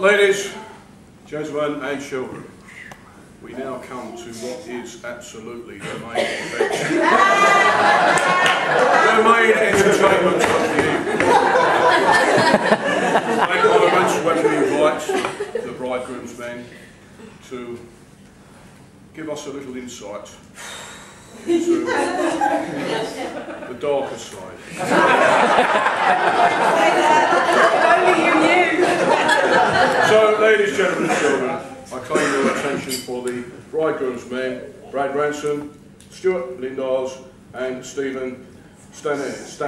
ladies, gentlemen and children, we now come to what is absolutely the main event. The main entertainment of the evening. Make moments when we invite the bridegroom's men to give us a little insight into the darker side. Only you knew. So, ladies, gentlemen and children, I claim your attention for the bridegroom's men, Brad Ransom, Stuart Lindars and Stephen Stanis.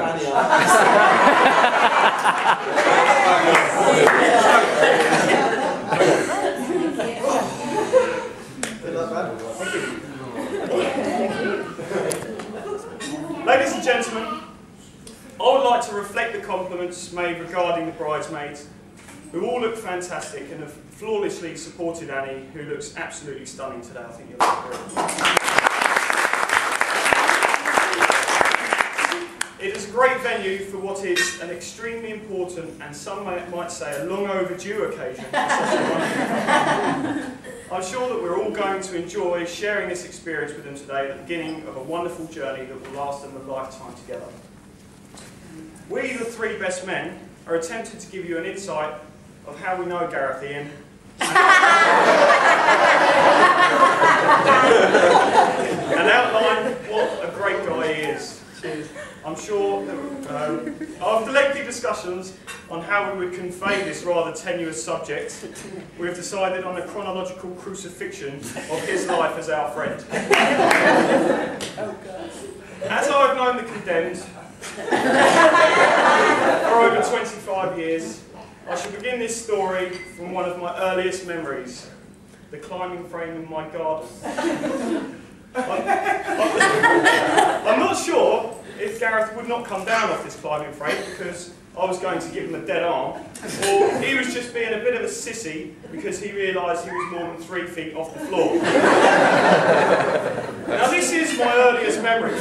Ladies and gentlemen, I would like to reflect the compliments made regarding the bridesmaids, who all look fantastic and have flawlessly supported Annie, who looks absolutely stunning today. I think you'll agree. It is a great venue for what is an extremely important and some might say a long overdue occasion. I'm sure that we're all going to enjoy sharing this experience with them today at the beginning of a wonderful journey that will last them a lifetime together. We, the three best men, are attempting to give you an insight of how we know Gareth Ian and outline what a great guy he is. I'm sure that after lengthy discussions on how we would convey this rather tenuous subject, we have decided on a chronological crucifixion of his life as our friend. As I've known the condemned for over 25 years, I shall begin this story from one of my earliest memories, the climbing frame in my garden. I'm not sure if Gareth would not come down off this climbing frame because I was going to give him a dead arm, or he was just being a bit of a sissy because he realised he was more than 3 feet off the floor. Now this is my earliest memory,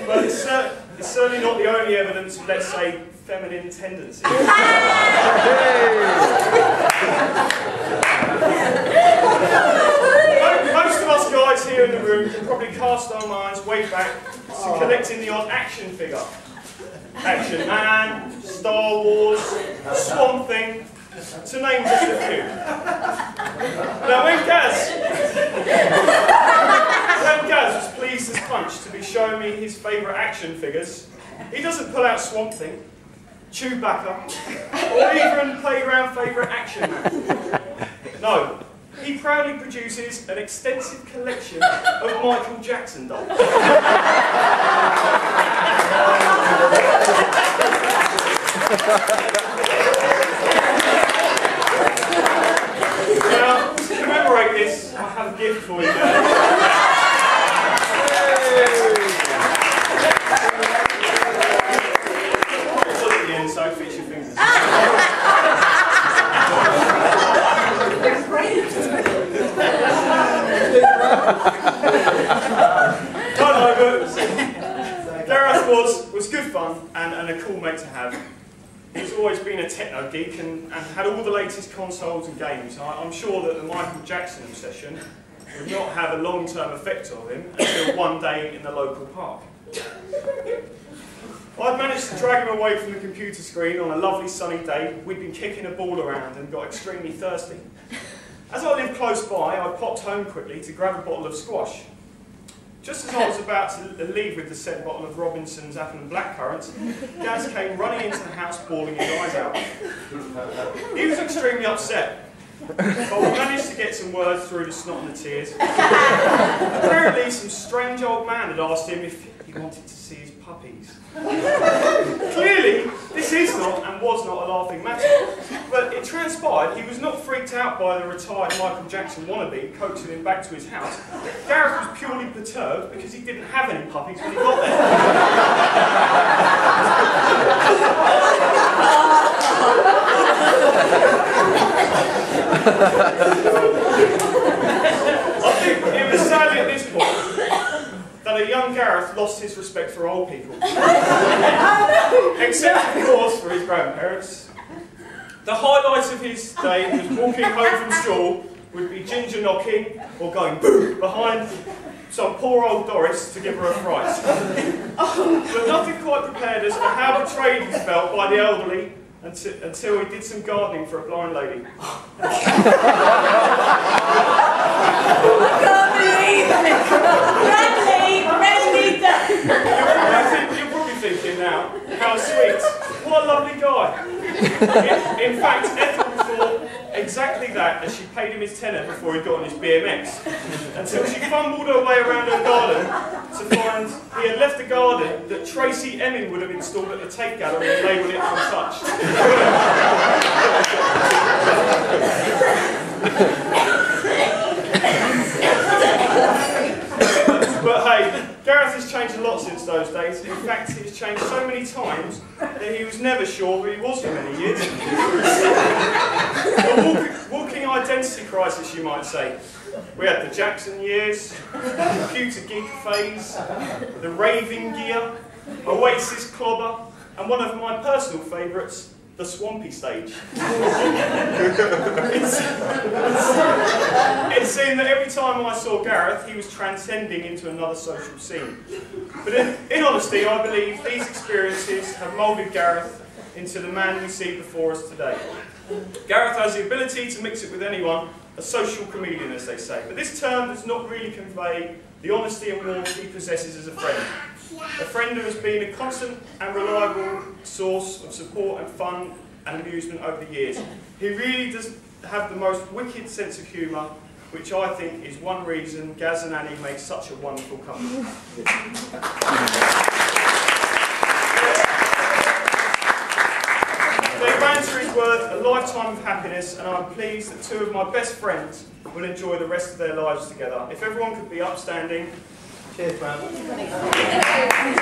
but it's certainly not the only evidence of, let's say, feminine tendencies. Most of us guys here in the room can probably cast our minds way back to collecting the odd action figure. Action Man, Star Wars, Swamp Thing, to name just a few. Now when Gaz was pleased as punch to be showing me his favourite action figures, he doesn't pull out Swamp Thing, Chewbacca, or even playground favourite Action Man. No, he proudly produces an extensive collection of Michael Jackson dolls. Now, to commemorate this, I have a gift for you guys. So fix your fingers. Gareth was good fun and a cool mate to have. He's always been a techno geek and had all the latest consoles and games. I'm sure that the Michael Jackson obsession would not have a long-term effect on him until one day in the local park. I'd managed to drag him away from the computer screen on a lovely sunny day. We'd been kicking a ball around and got extremely thirsty. As I lived close by, I popped home quickly to grab a bottle of squash. Just as I was about to leave with the said bottle of Robinson's apple and blackcurrant, Gaz came running into the house bawling his eyes out. He was extremely upset, but we managed to get some words through the snot and the tears. Apparently some strange old man had asked him if he wanted to see his puppies. Clearly, this is not and was not a laughing matter, but it transpired he was not freaked out by the retired Michael Jackson wannabe coaxing him back to his house. Gareth was purely perturbed because he didn't have any puppies when he got there. I think it was sadly at this point that a young Gareth lost his respect for old people. Except, of course, for his grandparents. The highlight of his day was walking home from school would be ginger knocking or going boom behind some poor old Doris to give her a fright. But nothing quite prepared us for how betrayed he felt by the elderly until he did some gardening for a blind lady. I can't believe it! Bradley, You're probably thinking now, how sweet, what a lovely guy. In fact, Ethel thought exactly that as she paid him his tenner before he got on his BMX, until she fumbled her way around her garden to find he had left a garden that Tracy Emin would have installed at the tape gallery and labelled it untouched. But hey, Gareth has changed a lot since those days. In fact, he has changed so many times that he was never sure who he was for many years. A walking identity crisis, you might say. We had the Jackson years, computer geek phase, the raving gear, Oasis clobber, and one of my personal favourites, the swampy stage. It seemed that every time I saw Gareth, he was transcending into another social scene. But in honesty, I believe these experiences have moulded Gareth into the man we see before us today. Gareth has the ability to mix it with anyone, a social comedian, as they say. But this term does not really convey the honesty and warmth he possesses as a friend. A friend who has been a constant and reliable source of support and fun and amusement over the years. He really does have the most wicked sense of humour, which I think is one reason Gaz and Annie make such a wonderful couple. Their banter is worth a lifetime of happiness, and I'm pleased that two of my best friends will enjoy the rest of their lives together. If everyone could be upstanding. Cheers, man.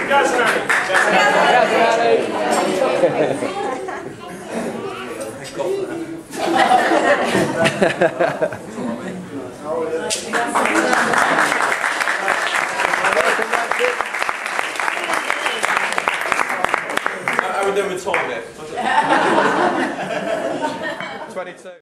Gaz and Annie. Gaz and Annie.